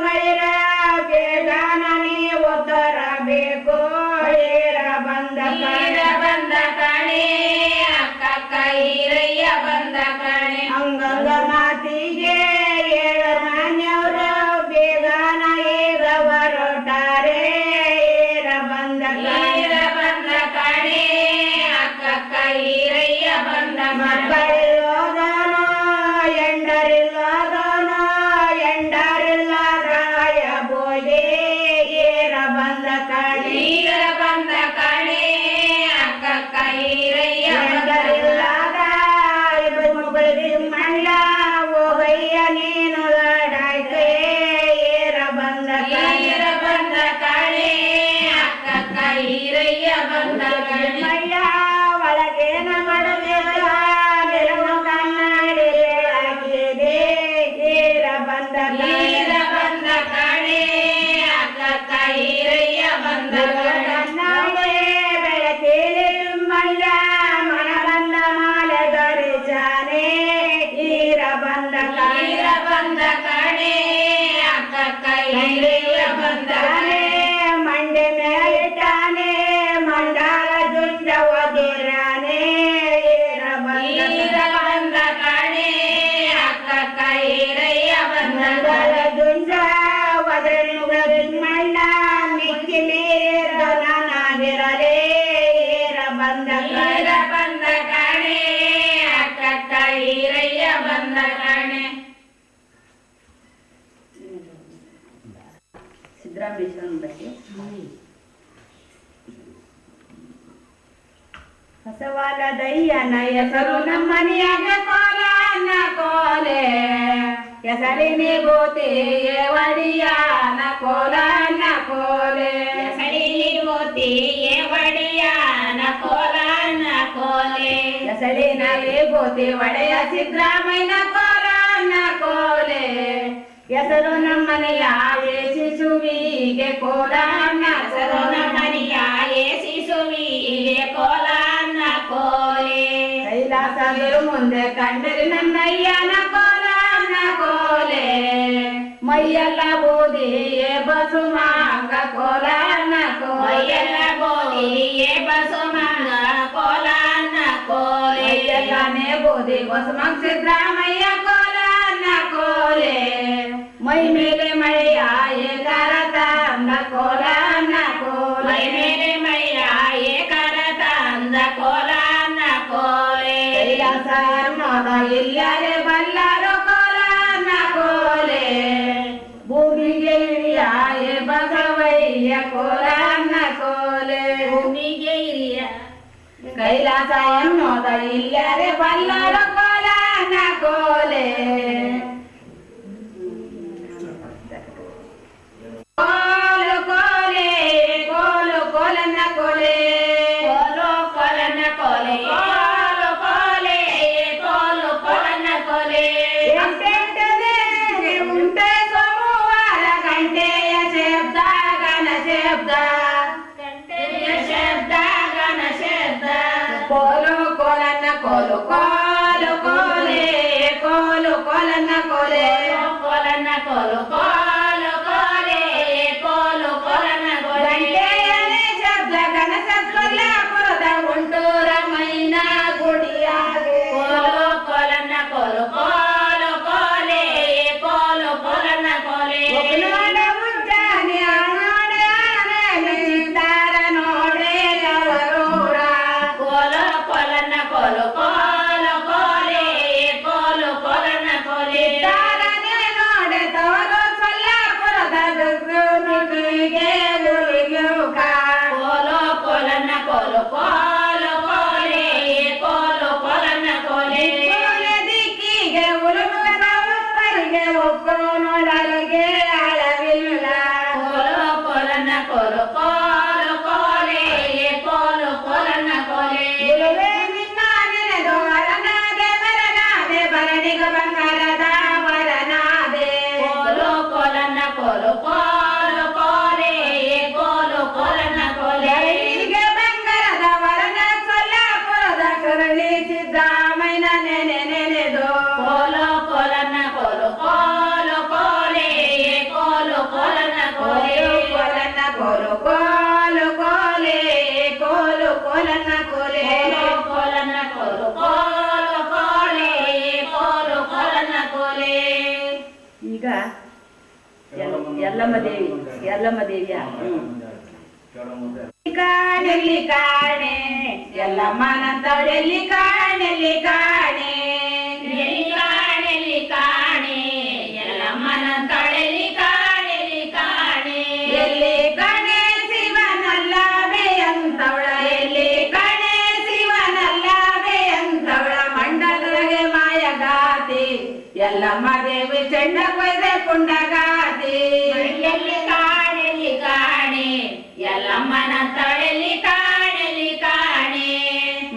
ಮೈರ ಬೇಗನ ನೀವು ತರಬೇಕು ಏರ ಬಂದ ಕಣೆ ಅಕ್ಕ ಈರಯ್ಯ ಬಂದ ಕಣೆ ಅಂಗಂಗ ಮಾತಿಗೆ ಏಳು ಮನೆಯವರು ಬೇಗನ ಈಗ ಹೊರಟಾರೆ ಏರ ಬಂದ ಕಣೆ ಅಕ್ಕ ಈರಯ್ಯ ಬಂದ ಮಕ್ಕಳಿಲ್ಲೋದನು ಎಂಡರಿಲ್ಲರಾಯ ಬೋಗೆ ಏರ ಬಂದ ಕಣೆ ಅಕ್ಕ ಈರಯ್ಯ ಎಂಡರಿಲ್ಲದ ಮಳ್ಳ ಹೋಗಯ್ಯ ನೀನು ಲಡಾಯ್ಕೆ ಏರ ಬಂದ ಕಣೆ ಅಕ್ಕ ಈರಯ್ಯ ಬಂದ ಕಣೆ ಮಳ್ಳ ಒಳಗೇನ ಮಾಡಬೇಕ ನೆಲವು ಕನ್ನಡಿ ಬೆಳಗಿದೆ ಏರ ಬಂದ ಕಣೆ ಅಕ್ಕ ಈರಯ್ಯ ಬಂದ ಕನ್ನಡಿ ಬೆಳಕೇಲಿ ಮಳ್ಳ ಮನ ಬಂದ ಮಾಲೆ ಧರಿಸಾನೆ ಈರ ಬಂದ ಕಣೆ ಅಕ್ಕ ಈರಯ್ಯ ಬಂದ ಮಂಡೆ ಮೇಲಿಟ್ಟಾನೆ ಮಂಡಲ ಜುಂಡ ಒದಿರಾನೆ ಈರ ಬಂದ ಕಣೆ ಅಕ್ಕ ಈರಯ್ಯ ಬಂದ ಜುಂಡ ಒದರಿ ಮಣ್ಣ ಮಿಕ್ಕಿ ಮೀರಿದ ನಾನಾಗಿರಲೇ ಈರ ಬಂದ ಕಣೆ ಅಕ್ಕ ಈರಯ್ಯ ಬಂದ ಕಣೆ ಸಿದ್ದರಾಮೇಶ್ವರನ ಬಗ್ಗೆ ಹೊಸವಾಲದಯ್ಯನ ಹೆಸರು ನಮ್ಮನೆಯಾಗ ಕೋಲನ ಕೋಲೆ ಹೆಸರಿನಿ ಗೋತಿ ಒಡಿಯಾನ ಕೋಲನ ಕೋಲೆ ಹೆಸರಿನಿ ಗೋತಿ ಒಡಿಯಾನ ಕೋಲನ ಕೋಲೆ ಹೆಸರಿನಲ್ಲಿ ಗೋತಿ ಒಡೆಯ ಸಿದ್ದರಾಮಯ್ಯನ ಕೋಲನ ಕೋಲೆ ಹೆಸರು ನಮ್ಮನೆಯ ಶಿಶುವಿಗೆ ಕೋಲನ ಹೆಸರು ನಮ್ಮನೆಯ ಶಿಶುವಿಗೆ ಕೋಲನ ಕೋಲೆ ಕೈಲಾಸದರು ಮುಂದೆ ಕಂಡರೆ ನನ್ನಯ್ಯನ ಕೋಲನ ಕೋಲೆ ಮೈಯೆಲ್ಲ ಬೋದಿಯೇ ಬಸುಮಾಂಗ ಕೋಲನ ಮೈಯೆಲ್ಲ ಬೋದಿಯೇ ಬಸುಮಾಂಗ ಕೋಲನ ಕೋಲೆ ಎಲ್ಲನೇ ಬೋದಿ ಬಸುಮಾಂಗ ಸಿದ್ದರಾಮಯ್ಯ ಕೋಲನ ಕೋಲೆ ಮೈ ಮೇಲೆ ಮಳೆಯ ಏಕರತ ಅಂದ ಕೋಲನ ಕೋಲೆ ಮೈ ಮೇಲೆ ಮಳೆಯ ಏಕರತ ಅಂದ ಕೋಲನ ಕೋಲೆ ಕೈಲಾಸ ಅನ್ನೋದ ಇಲ್ಲರೆ ಬಲ್ಲರು ಕೋಲನ ಕೋಲೆ ಭೂಮಿಗೆ ಇಳಿಯ ಬಸವಯ್ಯ ಕೋಲನ ಕೋಲೆ ಭೂಮಿಗೆ ಇಳಿಯ ಕೈಲಾಸ ಅನ್ನೋದ ಇಲ್ಲರೆ ಬಲ್ಲರು ಕೋಲನ ಕೋಲೆ ಕೋಲನ ಕೋಲೆ ಕೋಲನ ಕೋಲೆ ಕೋಲನ ಕೋಲೆ ಉಂಟೆ ಸೋಮವಾರ ಗಂಟೆಯ ಶಬ್ದ ಗಣ ಶಬ್ದ ಗಂಟೆಯ ಶಬ್ದ ಗಣ ಶಬ್ದ ಕೋಲನ ಕೋಲೆ ಕೋಲನ ಕೋಲೆ ಕೋಲನ ಕೋಲೆ ಕೋಲನ ಕೋಲೆ ಶಬ್ದ ಗಣ ಕೊಲ್ಲಪುರದ ಉಂಟು ರಮೈನ ಗುಡಿಯಾಗೆ ಕೋಲನ ಕೋಲೆ ಕೋಲನ ಕೋಲೆ ನೋಡ ಉಜ್ಜಾನಿ ಚಿತ್ತಾರ ನೋಡೆ ಅವರೂರ ಕೋಲನ ಕೋಲೆ ಕೋಲನ ಕೋಲೆ ಚಿತ್ತಾರ ಎಲ್ಲಮ್ಮ ದೇವಿಯ ಕಾಣೆಲ್ಲಿ ಕಾಣೆ ಎಲ್ಲಮ್ಮನಂತವಳೆಲ್ಲಿ ಕಾಣೆಲ್ಲಿ ಕಾಣೆ ಎಲ್ಲಿ ಕಾಣೆಲ್ಲಿ ಕಾಣೆ ಎಲ್ಲಮ್ಮನಂತವಳೆಲ್ಲಿ ಕಾಣೆಲ್ಲಿ ಕಾಣೆ ಎಲ್ಲಿ ಕಣೆ ಶಿವನಲ್ಲವೇ ಅಂತವಳ ಎಲ್ಲಿ ಕಣೆ ಶಿವನಲ್ಲವೇ ಅಂತವಳ ಮಂಡಲಗೆ ಮಾಯಗಾತಿ ಎಲ್ಲಮ್ಮ ದೇವಿ ಚೆಂಡ ಕೊಯ್ದೆ ಕುಂಡಗಾತಿ ಎಲ್ಲಿ ಕಾಣೆಲ್ಲಿ ಕಾಣೆ ಎಲ್ಲಮ್ಮನಂತವಳೆಲ್ಲಿ ಕಾಣೆಲ್ಲಿ ಕಾಣೆ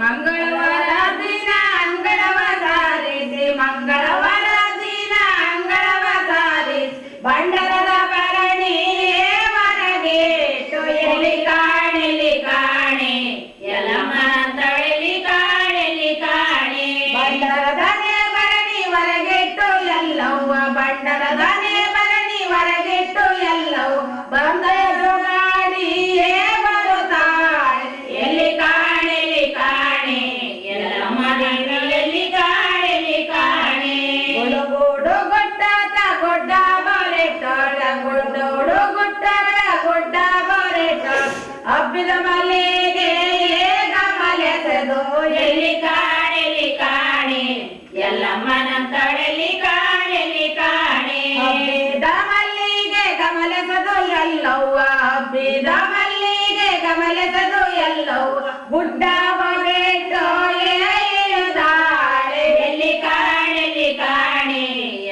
ಮಂಗಳವಾರ ದಿನ ಅಂಗಳವ ಸಾರಿಸಿ ಮಂಗಳವಾರ ದಿನ ಅಂಗಳವ ಸಾರಿಸಿ ಬಂಡರದ ಭರಣಿಯೇ ಹೊರಗೇಟು ಎಲ್ಲಿ ಕಾಣೆಲ್ಲಿ ಕಾಣೆ ಎಲ್ಲಮ್ಮನಂತವಳೆಲ್ಲಿ ಕಾಣೆಲ್ಲಿ ಕಾಣೆ ಬಂಡರದನೆ ಭರಣಿ ಹೊರಗೆಟ್ಟು ಎಲ್ಲವ್ವ ಬಂಡರದನೆ ಭರಣಿ ಹೊರಗೆಟ್ಟು ಎಲ್ಲವು ಬಂದೆದು ಗಾಡಿಯೇ ಬರುತ್ತಾಳೆ ಎಲ್ಲಿ ಕಾಣೆಲ್ಲಿ ಕಾಣೆ ಎಲ್ಲಮ್ಮ ದೇವಿಯಲ್ಲಿ ಕಾಣೆಲ್ಲಿ ಕಾಣೆ ಗುಡುಗುಡು ಗುಡ್ಡದ ಗುಡ್ಡ ಬರೆಟಾಳ ಗುಡ್ಡೋಡು ಗುಡ್ಡದ ಗುಡ್ಡ ಬರೆಟಾಳ ಹಬ್ಬಿದ ಮಲ್ಲಿಗೆ ಗಮಲೆಸೆದು ಎಲ್ಲಿ ಕಾಣೆಲ್ಲಿ ಕಾಣೆ ಎಲ್ಲಮ್ಮನಂತವಳೆಲ್ಲಿ ಕಾಣೆಲ್ಲಿ ಕಾಣೆ ಹಬ್ಬಿದ ಮಲ್ಲಿಗೆ ಗಮಲೆಸದು ಎಲ್ಲವ್ವ ಹಬ್ಬಿದ ಮಲ್ಲಿಗೆ ಗಮಲೆಸದು ಎಲ್ಲವ್ವ ಗುಡ್ಡ ಬರೆಟೋ ಇಳಿದಾಳೆ ಎಲ್ಲಿ ಕಾಣೆಲ್ಲಿ ಕಾಣೆ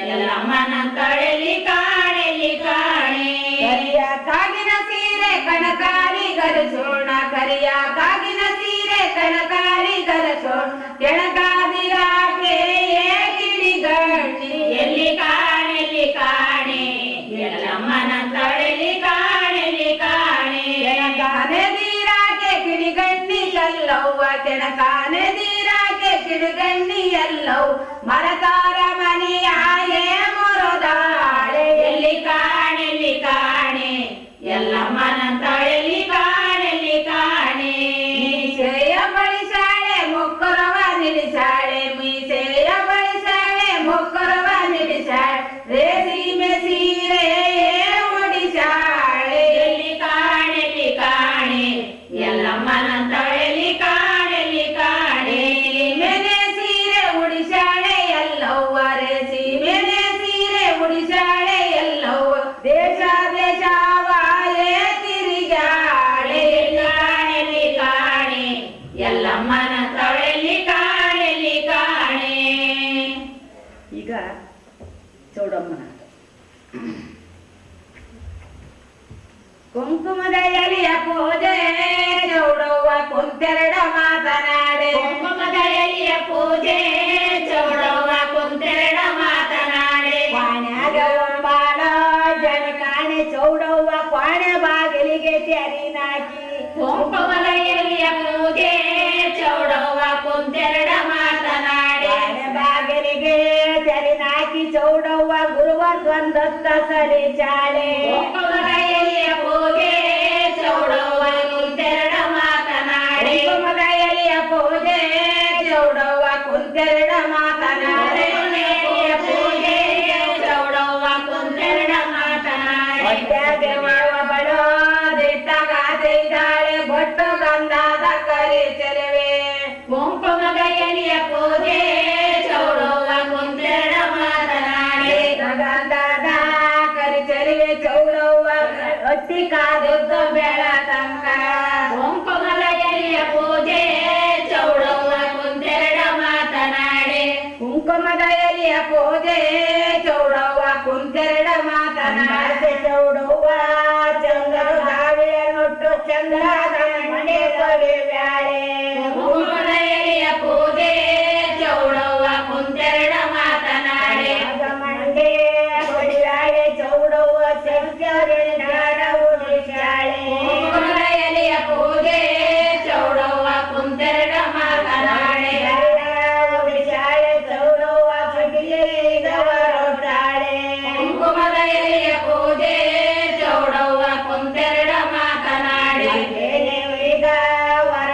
ಎಲ್ಲಮ್ಮನಂತವಳೆಲ್ಲಿ ಕಾಣೆಲ್ಲಿ ಕಾಣೆ ಕರಿಯ ಕಾಗಿನ ಸೀರೆ ಕಣಕಾಲಿ ಗರಸೋಣ ಕರಿಯ ಕಾಗಿನ ಸೀರೆ ಕಣಕಾಲಿ ಗರಸೋಣ ಕೆಣಕಾದಿರಾಕೆ ಕಿಡಿಗಣ್ಣಿ ಎಲ್ಲಿ ಕಾಣೆಲ್ಲಿ ಕಾಣೆ ಎಲ್ಲಮ್ಮನಂತವಳೆಲ್ಲಿ ಕಾಣೆಲ್ಲಿ ಕಾಣೆ ಕೆಣಕಾನೆ ದೀರಾಕೆ ಕಿಡಿಗಣ್ಣಿ ಎಲ್ಲವ್ವ ಕೆಣಕಾನೆ ದೀರಾಕೆ ಕಿಡಿಗಣ್ಣಿ ಎಲ್ಲವು ಮರತಾರ ಮನೆಯಾಯೇ ಮುರುದಾಳೆ ಎಲ್ಲಿ ಕಾಣೆಲ್ಲಿ ಕಾಣೆ ಎಲ್ಲಮ್ಮನಂತವಳೆಲ್ಲಿ ಕಾಣೆಲ್ಲಿ ಕಾಣೆ ಮೀಸೆಯ ಬಳಿಸಾಳೆ ಮೊಕ್ಕರವ ನಿಲ್ಲಿಸಾಳೆ ಮೀಸೆಯ ಬಳಿಸಾಳೆ ಮೊಕ್ಕರವ ನಿಲ್ಲಿಸಾಳೆ ರೇಸಿಮೆ ಸೀರೆ ಒಡಿಸಾಳೆ ಎಲ್ಲಿ ಕಾಣೆಲ್ಲಿ ಕಾಣೆ ಎಲ್ಲಮ್ಮನಂತವಳೆಲ್ಲಿ ಕಾಣೆಲ್ಲಿ ಕಾಣೆ ಮೆನೆ ಸೀರೆ ಉಡಿಸಾಳೆ ಎಲ್ಲವ್ವ ರೇಸಿಮೆನೆ ಸೀರೆ ಉಡಿಸಾಳೆ ಎಲ್ಲವ್ವ ದೇಶ ದೇಶವಾಯೇ ತಿರುಗಾಳೆ ಎಲ್ಲಿ ಕಾಣೆಲ್ಲಿ ಕಾಣೆ ಎಲ್ಲಮ್ಮನಂತವಳೆಲ್ಲಿ ಕಾಣೆಲ್ಲಿ ಕಾಣೆ ಈಗ ಚೌಡಮ್ಮನ ಕುಂಕುಮದ ಎಲೆಯ ಪೂಜೆ ಚೌಡವ್ವ ಕುಂತೆರಡ ಮಾತನಾಡೆ ಕುಂಕುಮದ ಎಲೆಯ ಪೂಜೆ ಚೌಡವ್ವ ಕುಂತೆರಡ ಮಾತನಾಡೆ ಕ್ವಾಣ್ಯಾಗ ಒಂಬಾಳ ಜನ ಕಾಣೆ ಚೌಡವ್ವ ಕ್ವಾಣೆ ಬಾಗಿಲಿಗೆ ತೆರಿನಾಕಿ ಕುಂಕುಮದ ಎಲೆಯ ಪೂಜೆ ಚೌಡವ್ವ ಕುಂತೆರಡ ಮಾತನಾಡೆ ಕ್ವಾಣೆ ಬಾಗಿಲಿಗೆ ತೆರಿನಾಕಿ ಚೌಡವ್ವ ಗುರುವ ದ್ವಂದತ್ತ ಸರಿಚಾಳೆ ಕುಂಕುಮದ ಎಲೆಯ ಪೂಜೆ ಚೌಡವ್ವ ಕುಂತೆರಡ ಮಾತನಾಡೆ ಕುಂಕುಮದ ಎಲೆಯ ಪೂಜೆ ಚೌಡವ್ವ ಕುಂತೆರಡ ಮಾತನಾಡೆ ಪೂಜೆ ಚೌಡವ್ವ ಕುಂತೆರಡ ಮಾತನಾಡೆ ಹೊಟ್ಯಾಗೆ ಮಾವ ಬಡೋ ದಿಟ್ಟಗಾತಿದ್ದಾಳೆ ಬೊಟ್ಟು ಗಂಧದ ಕರಿ ಚೆಲುವೆ ಕುಂಕುಮದ ಎಲೆಯ ಪೂಜೆ ಚೌಡವ್ವ ಕುಂತೆರಡ ಮಾತನಾಡೆ ಗಂಧದ ಕರಿ ಚೆಲುವೆ ಚೌಡವ್ವ ಹೊಟ್ಟಿ ಕಾದಿದ್ದು ಬೆಳತಂಗ ಕುಂಕುಮದ ಎಲೆಯ ಪೂಜೆ ಚೌಡವ್ವ ಕುಂತೆರಡ ಮಾತನಾಡೆ ಕುಂಕುಮದ ಎಲೆಯ ಪೂಜೆ ಚೌಡವ್ವ ಕುಂತೆರಡ ಮಾತನಾಡೆ ಚೌಡವ್ವ ಚಂದ್ರ ಗಾವಿಯ ನೊಟ್ಟು ಚಂದ್ರದ ಮನೆ ಕೊಡಿವ್ಯಾಳೆ ಕುಂಕುಮದ ಎಲೆಯ ಪೂಜೆ ಚೌಡವ್ವ ಕುಂತೆರಡ ಮಾತನಾಡೆ ಮಂಡೆ ಕೊಡಿವ್ಯಾಳೆ ಚೌಡವ್ವ ಶಂಕರನಾರ ಉಳಿಸ್ಯಾಳೆ ಕುಂಕುಮದ ಎಲೆಯ ಪೂಜೆ ಚೌಡವ್ವ ಕುಂತೆರಡ ಮಾತನಾಡೆ ಉಳಿಸ್ಯಾಳೆ ಚೌಡವ್ವ ಸುಗಿಲಿಗವರೊಟ್ಟಾಳೆ ಕುಂಕುಮದ ಎಲೆಯ ಪೂಜೆ ಚೌಡವ್ವ ಕುಂತೆರಡ ಮಾತನಾಡೆ ಈಗ ವರ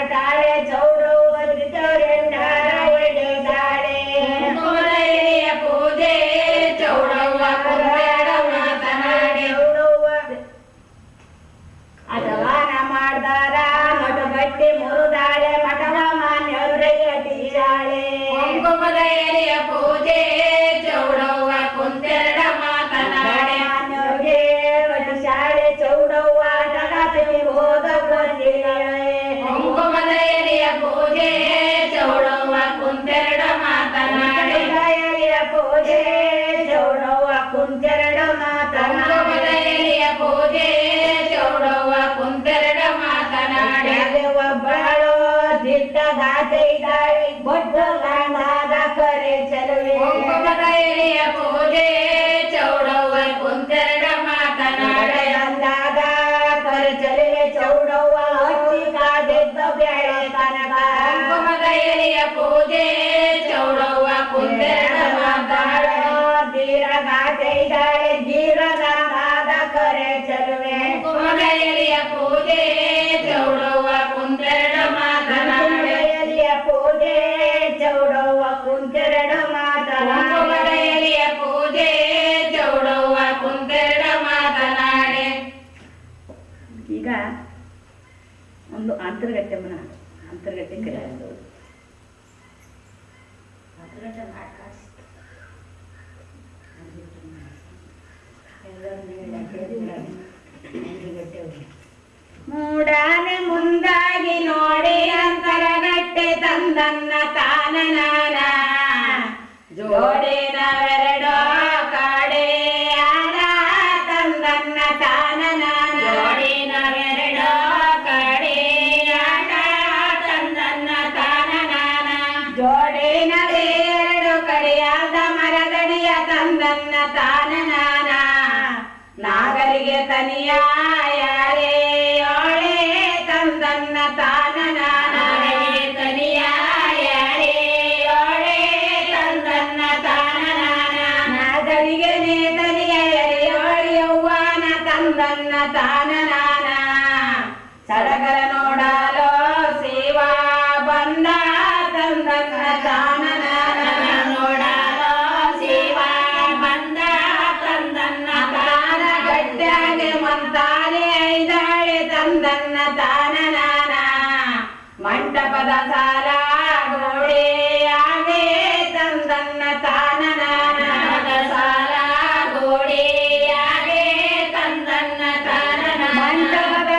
ಪೂಜೆ ಚೌಡವ್ವ ಕುಂತೆರಡು ಮಾತನಾಡೆ ಎಲಿಯ ಪೂಜೆ ಚೌಡವ್ವ ಕುಂತೆರಡು ಮಾತನಾಡೆ ಕುಂಕುಮದ ಎಲೆಯ ಪೂಜೆ ಚೌಡವ್ವ ಕುಂತೆರಡು ಮಾತನಾಡೆ. ಈಗ ಒಂದು ಅಂತರ್ಗಟ್ಟೆ ಅಂತರ್ಗಟ್ಟೆ ಕರೆಯೋದು ಮೂಡಾನೆ ಮುಂದಾಗಿ ನೋಡಿ ಅಂತರಗಟ್ಟೆ ತಂದನ್ನ ತಾನನಾನ ಜೋಡಿನವೆರಡೋ ಕಾಡೆ ಯಾರ ತಂದನ್ನ ತಾನನಾನ ಜೋಡಿನವೆರಡೋ ಕಡೆ ಆಟ ತಂದನ್ನ ತಾನನಾನ ಜೋಡಿನವೇ ಎರಡು ಕಡೆಯಾದ ಮರದಡಿಯ ತಂದನ್ನ ತಾನನಾನ ನಾಗರಿಗೆ ತನಿಯ ಯಾರೇ ಯೋಳೆ ತಂದನ್ನ ತಾನನಾನ ತನಿಯ ಯಾರೇ ಯೋಳೆ ತಂದನ್ನ ತಾನನಾನ ನಾಗರಿಗೆ ನೇತನಿಯ ಎರೆಯೋಳಿ ಯೌವಾನ ತಂದನ್ನ ತಾನನಾನ ಸಡಗರ ನೋಡಲು ಸೇವಾ ಬಂದ ತಂದನ್ನ ತಾನನಾನ ನೋಡಲೋ ಶಿವ ಬಂದ ತಂದನ್ನ ತಾನ ಗಟ್ಟಾಗೆ ಮಂತಾನೆ ಐದಾಳೆ ತಂದನ್ನ ತಾನನಾನ ಮಂಟಪದ ಸಾಲ ಗೋಡೆಯಾಗೆ ತಂದನ್ನ ತಾನನಾನ ಸಾಲ ಗೋಡೆಯಾಗೆ ತಂದನ್ನ ತಾನನಾನ ಮಂಟಪದ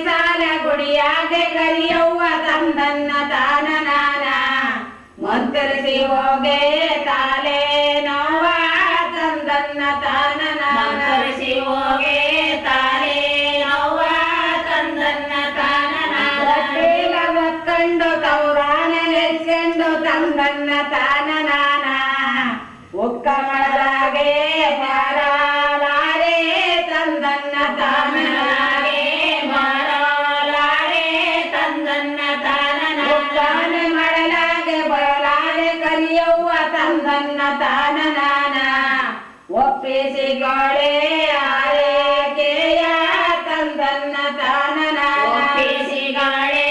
ಸಾಲ ಗುಡಿಯಾಗೆ ಕರಿಯವ್ವ ತಂದನ್ನ ತಾನನಾನ ಮಂತರಿಸಿ ಹೋಗೆ ತಾಲೆ ನೋವ ತಂದನ್ನ ತಾನನಾನ ಮಂತರಿಸಿ ಹೋಗೆ ತಾಲೆ ನೋವ ತಂದನ್ನ ತಾನನಾನ ಗಟ್ಟೆಲ ಒಕ್ಕಂಡು ತೌರಾನ ನೆಚ್ಕೊಂಡು ತಂದನ್ನ ತಾನನಾನ ಒಕ್ಕ ಮಳಲಾಗೆ ಬಾರಾಲಾರೆ ತಂದನ್ನ ತಾನನಾಗೆ ಮಾರಲಾರೆ ತಂದನ್ನ ತಾನನಾನ ಒಕ್ಕಾನ ಮಳಲಾಗೆ ಬರಲಾರೆ ಕರಿಯವ್ವ ತಂದನ್ನ ತಾನನಾನ ಒಪ್ಪಿಸಿಗೋಳೆ ಆರೇಕೆಯ ತಂದನ್ನ ತಾನನಾನ ಒಪ್ಪಿಸಿಗಾಳೆ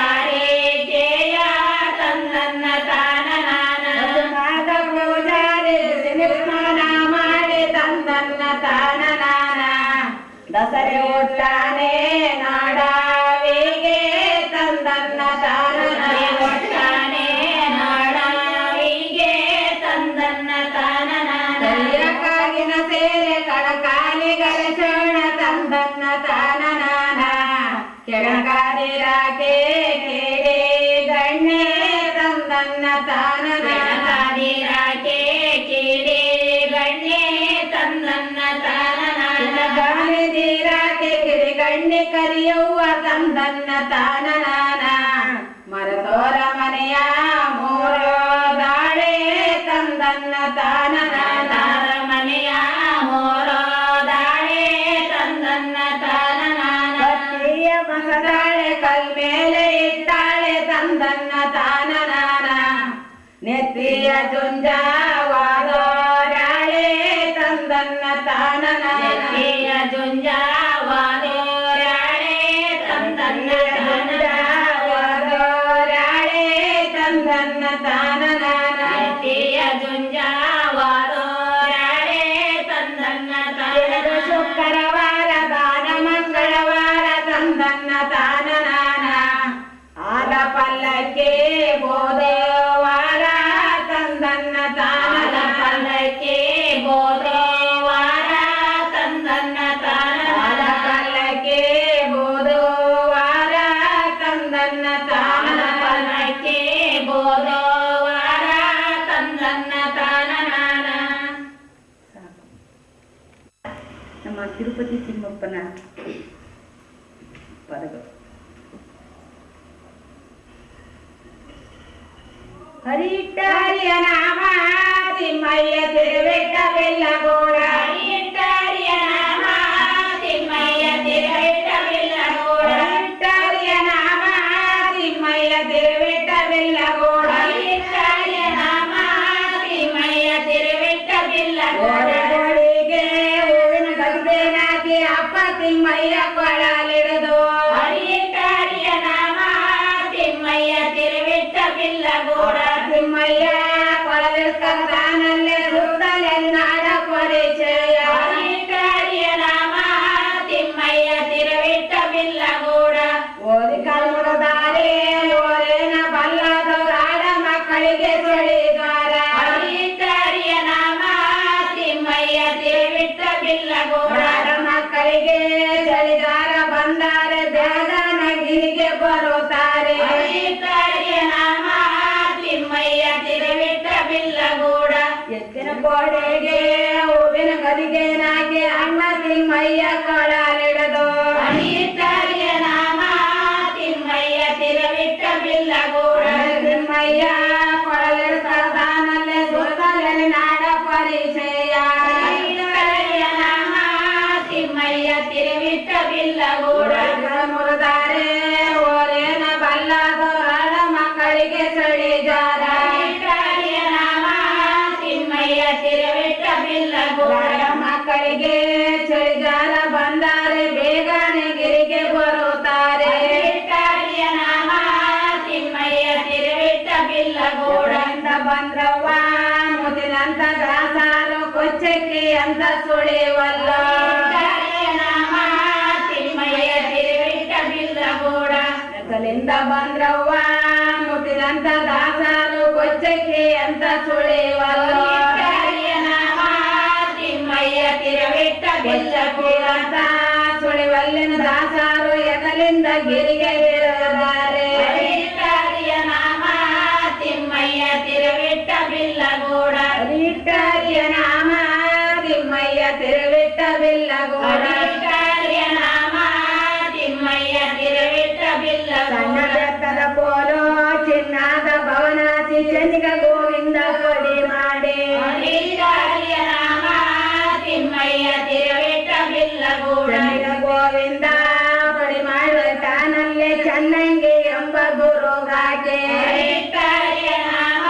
ಆರೇಕೆಯ ತಂದನ್ನ ತಾನನಾನ ನಾಗ ಪೂಜಾರಿ ಸ್ನಾನ ಮಾಡಿ ತಂದನ್ನ ತಾನನಾನ ದಸರೆ ಒಟ್ಟಾನೆ ನಾಡಾವಿಗೆ ತಂದನ್ನ ತಾನನಾನ ಒಟ್ಟಾನೆ ನಾಡಾವಿಗೆ ತಂದನ್ನ ತಾನನಾನ ಕರಿಯಕ್ಕಾಗಿನ ಸೇರೆ ಕಳಕಾಲಿಗರ ಶರಣ ತಂದನ್ನ ತಾನನಾನ ಕೆಳಗಾದಿರಾಕೆ ಕೇಡೆ ಗಣ್ಣೆ ತಂದನ್ನ ತಾನನಾನ ಕಾದಿರಾಕೆ ಕಿಡಿ ಗಣ್ಣೆ ತಂದನ್ನ ತಾನನಾನ ಗಾನಿದಿರಾಕೆ ಕಿಡಿಗಣ್ಣೆ ಕರಿಯವ್ವ ತಂದನ್ನ ತಾನನಾನ ಮರತೋರ ಮನೆಯ ಮೂರೋ ದಾಳೆ ತಂದನ್ನ ತಾನನಾನ ಮನೆಯ ಮೋರೋ ದಾಳೆ ತಂದನ್ನ ತಾನನಾನ ಕತ್ತಿಯ ಮಸದಾಳೆ ಕಲ್ ಮೇಲೆ ಇಟ್ಟಾಳೆ ತಂದನ್ನ ತಾನನಾನ ನೆತ್ತಿಯ ಜುಂಜಾವಾದೋರಾಳೆ ತಂದನ್ನ ತಾನನಾನ ನೆತ್ತಿಯ ಜುಂಜಾವಾದೋರಾಳೆ ತಂದನ್ನ ಜುಂಜಾವಾದೋರಾಳೆ ತಂದನ್ನ ತಾನನಾನ ನೆತ್ತಿಯ ಜುಂಜಾವಾದೋರಾಳೆ ತಂದನ್ನ ಎರಡು ತಾನನಾನ ಶುಕ್ರವಾರ ದಾನ ಮಂಗಳವಾರ ತಂದನ್ನ ತಾನನಾನ ಆದ ಪಲ್ಲಕ್ಕೆ ಬೋಧವಾರ ತಂದನ್ನ ಆದ ತಾನನಾನ ಪಲ್ಲಕ್ಕೆ ಬೋಧವಾರ ತಂದನ್ನ ಆದ ತಾನನಾನ ಪಲ್ಲಕ್ಕೆ ಬೋಧವಾರ ತಂದನ್ನ ಆದ ತಾನನಾನ ಪಲ್ಲಕ್ಕೆ ಬೋಧವಾರ ತಂದನ್ನ ತಾನನಾನ ನಮ್ಮ ತಿರುಪತಿ ತಿಮ್ಮಪ್ಪನ ಪದಗಳು. ಹರಿಟ್ಟಾರಿಯ ನಾಮ ತಿಮ್ಮಯ್ಯ ತಿರುವೆಟ್ಟ ಬೆಲ್ಲಗೋಡ ಹರಿಟ್ಟಾರಿಯ ನಾಮ ತಿಮ್ಮಯ್ಯ ತಿರುವೆಟ್ಟ ಬೆಲ್ಲಗೋಡ ಹರಿಟ್ಟಾರಿಯ ನಾಮ ತಿಮ್ಮಯ್ಯ ತಿರುವೆಟ್ಟ ಬೆಲ್ಲಗೋಡ ಹರಿಟ್ಟಾರಿಯ ನಾಮ ತಿಮ್ಮಯ್ಯ ತಿರುವೆಟ್ಟ ಬೆಲ್ಲಗೋಡ ಗೋಡೆಗೆ ಹೂವಿನ ಗದ್ದೆನ ಹಾಕಿ ಅಪ್ಪ ತಿಮ್ಮಯ್ಯ ಕೊಳಲಿಡಿದು ಹರಿಯಿಟ್ಟಾರಿಯ ನಾಮ ತಿಮ್ಮಯ್ಯ ತಿರುವಿಟ್ಟ ಬಿಲ್ಲಗೂಡ ತಿಮ್ಮಯ್ಯ ಕೊಳಲಿಡ್ತಾನಲ್ಲೇ ಸುತ್ತಲೇ ನಾಡ ಪರಿಚಯ ಹರಿಯಿಟ್ಟಾರಿಯ ನಾಮ ತಿಮ್ಮಯ್ಯ ತಿರುವಿಟ್ಟ ಬಿಲ್ಲಗೂಡ ಓದಿ ಕಲ್ಮುರದಾರೆ ಓರೇನ ಬಲ್ಲದವರಾಡ ಮಕ್ಕಳಿಗೆ ಚಳಿಗಾರ ಹರಿಯಿಟ್ಟಾರಿಯ ನಾಮ ತಿಮ್ಮಯ್ಯ ತಿರುವಿಟ್ಟ ಬಿಲ್ಲಗೂಡ ಮಕ್ಕಳಿಗೆ ಚಳಿಗಾರ ಬಂದಾರೆ ಬೇಗನ ಗಿರಿಗೆ ಬರುತ್ತಾರೆ ಹರಿಯಿಟ್ಟಾರಿಯ ನಾಮ ತಿಮ್ಮಯ್ಯ ತಿರುವಿಟ್ಟ ಬಿಲ್ಲಗೂಡ ಎತ್ತಿನ ಗೋಡೆಗೆ ಹೂವಿನ ಗದಿಗೆ ನಾಗಿ ಅಣ್ಣ ತಿಮ್ಮಯ್ಯ ಕೊಳಲಿಡದು ಹರಿಯಿಟ್ಟಾರಿಯ ನಾಮ ತಿಮ್ಮಯ್ಯ ತಿರುವಿಟ್ಟ ಬಿಲ್ಲಗೂಡ ತಿಮ್ಮಯ್ಯ ಕೊಳಲಿಡ್ತಾನಲ್ಲೇ ಸುತ್ತಲೇ ನಾಡ ಪರಿಚಯ ಹರಿಯಿಟ್ಟಾರಿಯ ನಾಮ ತಿಮ್ಮಯ್ಯ ತಿರುವಿಟ್ಟ ಬಿಲ್ಲಗೂಡ ಮುರಿದಾರೆ ಓರೇನ ಬಲ್ಲದವರಾಡ ಮಕ್ಕಳಿಗೆ ಚಳಿಗಾರ ಹರಿಯಿಟ್ಟಾರಿಯ ನಾಮ ತಿಮ್ಮಯ್ಯ ತಿರುವಿಟ್ಟ ಬಿಲ್ಲಗೂಡ ಮಕ್ಕಳಿಗೆ ಚಳಿಗಾರ ಬಂದಾರೆ ಬೇಗನೆ ಗಿರಿಗೆ ಬರುತ್ತಾರೆ ಹರಿಯಿಟ್ಟಾರಿಯ ನಾಮ ತಿಮ್ಮಯ್ಯ ತಿರುವಿಟ್ಟ ಬಿಲ್ಲಗೂಡ ಬಂದ್ರವ್ವ ಮುದಿನಂತ ದಾಸಾರು ಕೊಚ್ಚಕ್ಕಿ ಅಂತ ಸುಳಿವಲ್ಲ ಹರಿಯಿಟ್ಟಾರಿಯ ನಾಮ ತಿಮ್ಮಯ್ಯ ತಿರುವಿಟ್ಟ ಬಿಲ್ಲಗೂಡ ಕಲಿಂದ ಬಂದ್ರವ್ವ ಮುದಿನಂತ ದಾಸಾರು ಕೊಚ್ಚಕ್ಕಿ ಅಂತ ಸುಳಿವಲ್ಲ ಹರಿಯಿಟ್ಟಾರಿಯ ನಾಮ ತಿಮ್ಮಯ್ಯ ತಿರುವಿಟ್ಟ ಬಿಲ್ಲಗೂಡ ಅಂತ ಸುಳಿವಲ್ಲಿನ ದಾಸಾರು ಎದಲಿಂದ ಗಿರಿಗೆ ಇಳಿದಾರೆ ಹರಿಯಿಟ್ಟಾರಿಯ ನಾಮ ತಿಮ್ಮಯ್ಯ ತಿರುವಿಟ್ಟ ಬಿಲ್ಲಗೂಡ ಹರಿಯಿಟ್ಟಾರಿಯ ನಾಮ ತಿಮ್ಮಯ್ಯ ತಿರುವಿಟ್ಟ ಬಿಲ್ಲಗೂಡ ಹರಿಯಿಟ್ಟಾರಿಯ ನಾಮ ತಿಮ್ಮಯ್ಯ ತಿರುವಿಟ್ಟ ಸಣ್ಣ ಬಿಲ್ಲಗೂಡ ಬೆತ್ತದ ಪೋಲು ಚಿನ್ನದ ಭವನಾಸಿ ಚೆನ್ನಿಗ ಗೋವಿಂದ ಕೊಡಿ ಮಾಡಿ ಹರಿಯಿಟ್ಟಾರಿಯ ನಾಮ ತಿಮ್ಮಯ್ಯ ತಿರುವಿಟ್ಟ ಬಿಲ್ಲಗೂಡ ಚೆನ್ನಿಗ ಗೋವಿಂದ ಕೊಡಿ ಮಾಡುವ ತಾನಲ್ಲೇ ಚನ್ನಂಗಿ ಎಂಬ ಗುರುಗಾಕೆ ಹರಿಯಿಟ್ಟಾರಿಯ ನಾಮ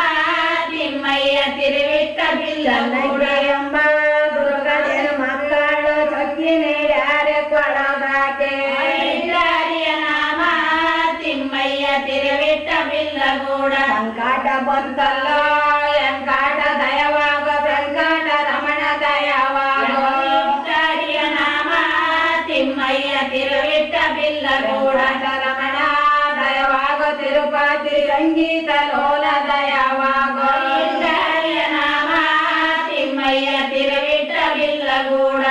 ತಿಮ್ಮಯ್ಯ ತಿರುವಿಟ್ಟ ಬಿಲ್ಲಗೂಡ ಚನ್ನಂಗಿ ಎಂಬ ಗುರುಗೇನು ಮಕ್ಕಳು ಚೊಕ್ಕಿ ನೀಡ್ಯಾರೆ ಕೊಳಗಾಕೆ ಹರಿಯಿಟ್ಟಾರಿಯ ನಾಮ ತಿಮ್ಮಯ್ಯ ತಿರುವಿಟ್ಟ ಬಿಲ್ಲಗೂಡ ಸಂಕಾಟ ಬಂತಲ್ಲ ಎಂಕಾಟ ದಯವಾಗ ವೆಂಕಟ ರಮಣ ದಯವಾಗ ಹರಿಯಿಟ್ಟಾರಿಯ ನಾಮ ತಿಮ್ಮಯ್ಯ ತಿರುವಿಟ್ಟ ಬಿಲ್ಲಗೂಡ ರಮಣ ದಯವಾಗ ತಿರುಪತಿ ಸಂಗೀತ ಲೋಲ ದಯವಾಗ ಹರಿಯಿಟ್ಟಾರಿಯ ನಾಮ ತಿಮ್ಮಯ್ಯ ತಿರುವಿಟ್ಟ ಬಿಲ್ಲಗೂಡ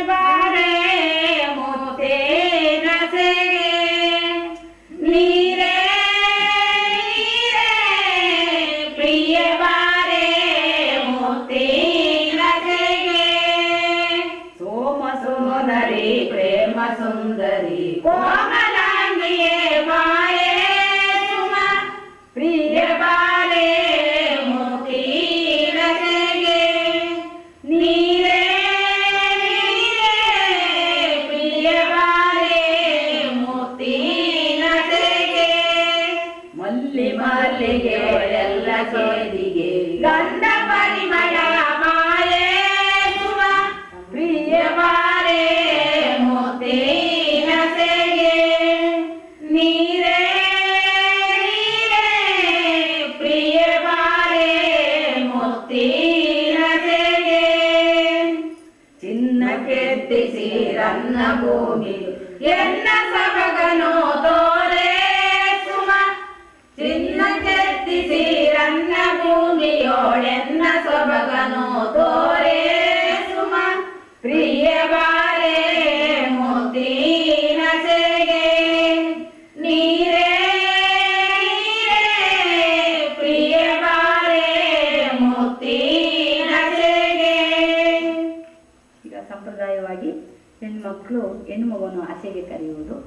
ಬಾರೆ ಮುತ್ತೇನ ಸೆಗೆ ನೀರೇ ನೀರೇ ಪ್ರಿಯ ಬಾರೆ ಮುತ್ತೇನ ಸೆಗೆ ಸೋಮ ಸುಂದರಿ ಪ್ರೇಮ ಸುಂದರಿ ಕೋಮಲಾಂಗಿಯೇ ಬಾರೆ ಸುಮ ಪ್ರಿಯ ಬಾರೆ ಮುತ್ತೇನ ಸೆಗೆ ನೀರೇ ನೀರೇ ಪ್ರಿಯ ಬಾರೆ ಮುತ್ತಿನ ಸೆಗೆ ಮಲ್ಲಿ ಮಲ್ಲಿಗೆ ಎಲ್ಲ ಸೇರಿಗೆ ಗಂಧ ಪರಿಮಳ ಮಾಯೆ ಸುಮ ಪ್ರಿಯ ಬಾರೆ ಮುತ್ತಿನ ಸೆಗೆ ನೀರೇ ನೀರೇ ಪ್ರಿಯ ಬಾರೆ ಮುತ್ತಿನ ಸೆಗೆ ಚಿನ್ನ ಕೆತ್ತಿಸಿ ರನ್ನ ಭೂಮಿ ಎನ್ನ ಸೊಬಗನು ತೋರೆ ಸುಮ ಚಿನ್ನ ಕೆತ್ತಿಸಿ ರನ್ನ ಭೂಮಿಯೋಳೆನ್ನ ಸೊಬಗನು ತೋರೆ ಸುಮ ಪ್ರಿಯ ಬಾರೆ ಮುತ್ತಿನ ಸೆಗೆ ನೀರೇ ನೀರೇ ಪ್ರಿಯ ಬಾರೆ ಮುತ್ತಿನ ಸೆಗೆ. ಈಗ ಸಂಪ್ರದಾಯವಾಗಿ ಹೆಣ್ಮಕ್ಳು ಹೆಣ್ಮಗುವನ್ನು ಆಸೆಗೆ ಕರೆಯುವುದು.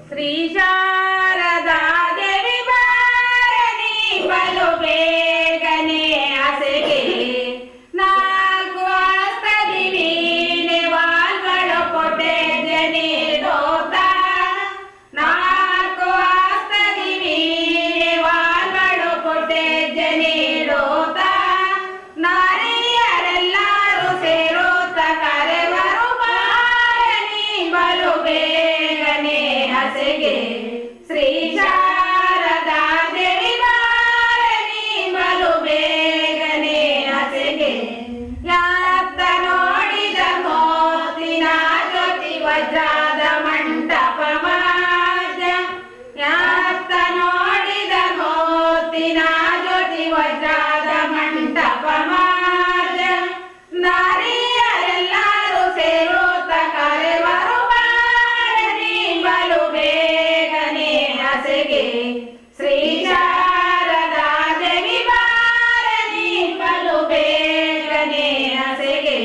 ಶ್ರೀ ಶಾರದಾ ದೇವಿ ಬಾರನಿ ಬಲು ಬೇಗನೆ ಆಸೆಗೆ ನಾಲ್ಕು ಹಸ್ತದಿ ವೀಣೆ ವಾಲ್ಗಳು ಕೊಟ್ಟೆ ಜನಿದೋತ ನಾಲ್ಕು ಹಸ್ತದಿ ವೀಣೆ ವಾಲ್ಗಳು ಸಮಾಜ ನಾರಿಯರೆಲ್ಲರೂ ಸೇರುತ್ತ ಕರೆವರು ಬಾರನಿ ಬಲು ಬೇಗನೆ ಹಸೆಗೆ ಶ್ರೀ ಶಾರದಾ ದೇವಿ ಬಾರನಿ ಬಲು ಬೇಗನೆ ಹಸೆಗೆ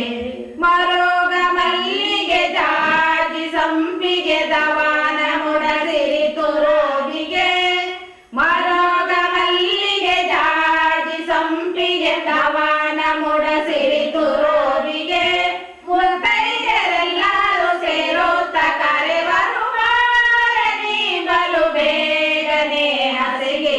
ಮರೋಗ ಮಲ್ಲಿಗೆ ಜಾಜಿ ಸಂಪಿಗೆ ದವಾನ ಮುಡಸಿರಿ ತುರೋಗಿಗೆ ಮರೋಗ ಮಲ್ಲಿಗೆ ಜಾಜಿ ಸಂಪಿಗೆ ದವಾನ ಮುಡಸಿರಿ ತುರೋಗಿಗೆ ಮುತ್ತೈದರೆಲ್ಲರೂ ಸೇರುತ್ತ ಕರೆವರು ಬಾರನಿ ಬಲು ಬೇಗನೆ ಹಸೆಗೆ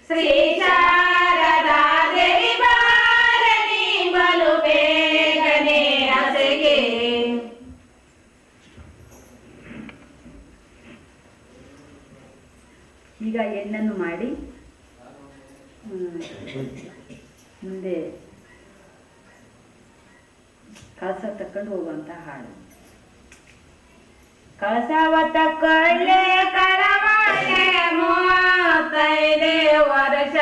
ಶ್ರೀ ಶಾರದಾ ದೇವಿ ಬಾರನಿ ಬಲು ಬೇಗನೆ ಹಸೆಗೆ. ಈಗ ಎಣ್ಣನ್ನು ಮಾಡಿ ಮುಂದೆ ಕಳಸ ತಕೊಂಡು ಹೋಗುವಂತ ಹಾಡು. ಕಳಸವ ತಕೊಳ್ಳೆ ಕಳವಳೆ 35 ವರ್ಷ